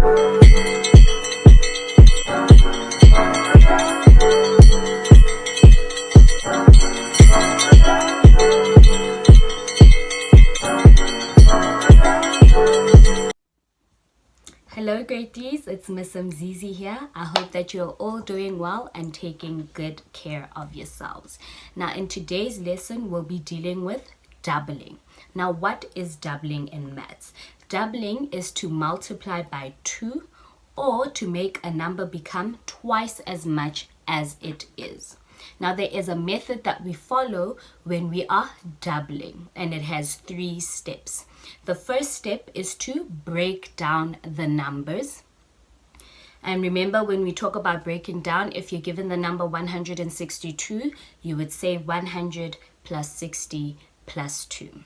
Hello grade 3s, it's Miss Mzizi here. I hope that you're all doing well and taking good care of yourselves. Now in today's lesson, we'll be dealing with doubling. Now what is doubling in maths? Doubling is to multiply by 2 or to make a number become twice as much as it is. Now there is a method that we follow when we are doubling, and it has 3 steps. The first step is to break down the numbers. And remember, when we talk about breaking down, if you're given the number 162, you would say 100 plus 60 plus 2.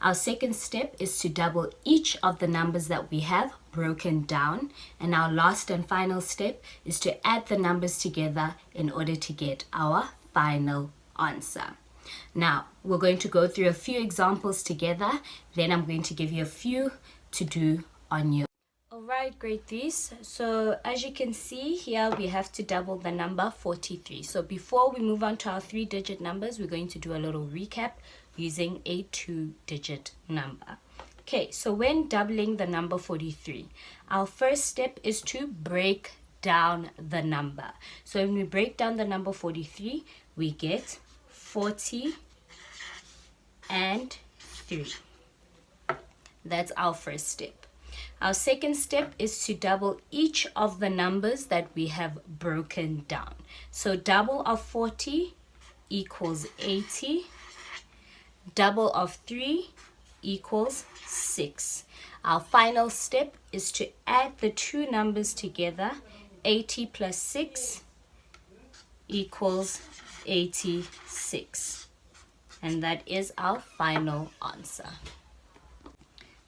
Our second step is to double each of the numbers that we have broken down. And our last and final step is to add the numbers together in order to get our final answer. Now, we're going to go through a few examples together. Then I'm going to give you a few to do on your. Alright, grade 3s. So as you can see here, we have to double the number 43. So before we move on to our 3-digit numbers, we're going to do a little recap using a 2-digit number. Okay, so when doubling the number 43, our first step is to break down the number. So when we break down the number 43, we get 40 and 3. That's our first step. Our second step is to double each of the numbers that we have broken down. So double of 40 equals 80. Double of 3 equals 6. Our final step is to add the two numbers together. 80 plus 6 equals 86. And that is our final answer.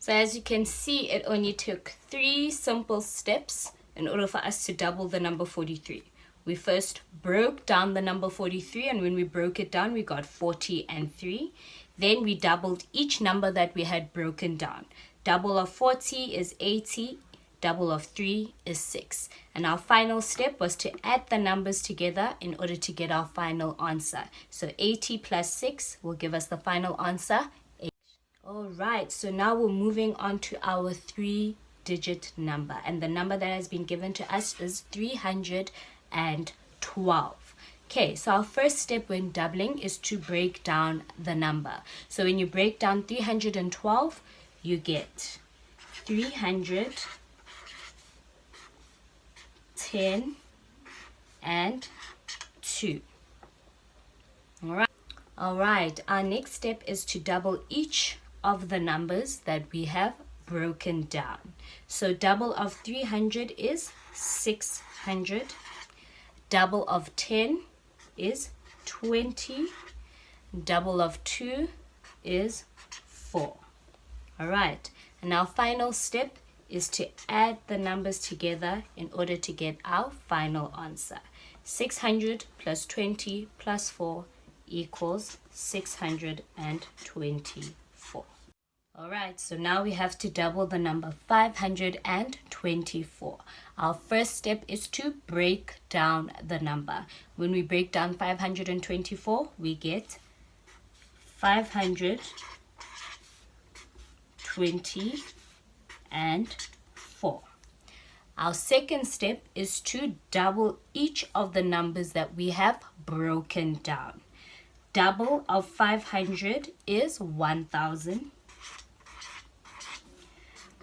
So as you can see, it only took 3 simple steps in order for us to double the number 43. We first broke down the number 43, and when we broke it down, we got 40 and 3. Then we doubled each number that we had broken down. Double of 40 is 80, double of 3 is 6. And our final step was to add the numbers together in order to get our final answer. So 80 plus 6 will give us the final answer. Alright, so now we're moving on to our 3-digit number. And the number that has been given to us is 312. Okay, so our first step when doubling is to break down the number. So when you break down 312, you get 310 and 2. Alright, our next step is to double each of the numbers that we have broken down. So double of 300 is 600. Double of 10 is 20. Double of 2 is 4. Alright, and our final step is to add the numbers together in order to get our final answer. 600 plus 20 plus 4 equals 624. Alright, so now we have to double the number 524. Our first step is to break down the number. When we break down 524, we get 520 and 4. Our second step is to double each of the numbers that we have broken down. Double of 500 is 1000.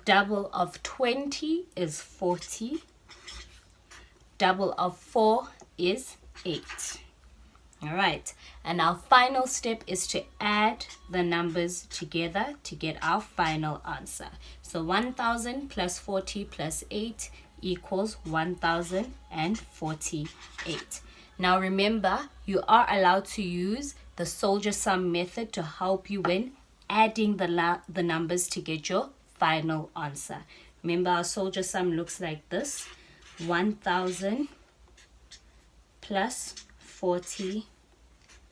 Double of 20 is 40. Double of 4 is 8. Alright, and our final step is to add the numbers together to get our final answer. So 1000 plus 40 plus 8 equals 1048. Now remember, you are allowed to use the soldier sum method to help you when adding the numbers to get your final answer. Remember, our soldier sum looks like this: 1000 plus 40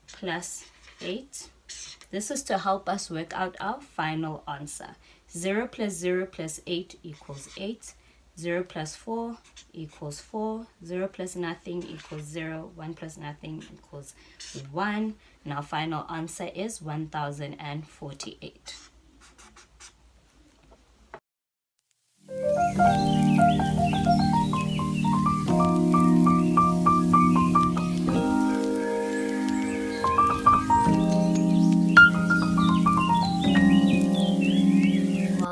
plus 8. This is to help us work out our final answer. 0 plus 0 plus 8 equals 8. 0 plus 4 equals 4. 0 plus nothing equals 0. 1 plus nothing equals 1. And our final answer is 1048.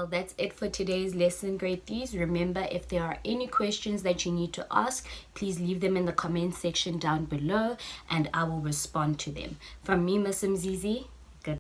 That's it for today's lesson, grade 3s. Remember, if there are any questions that you need to ask, please leave them in the comment section down below and I will respond to them. From me, Miss Mzizi, good.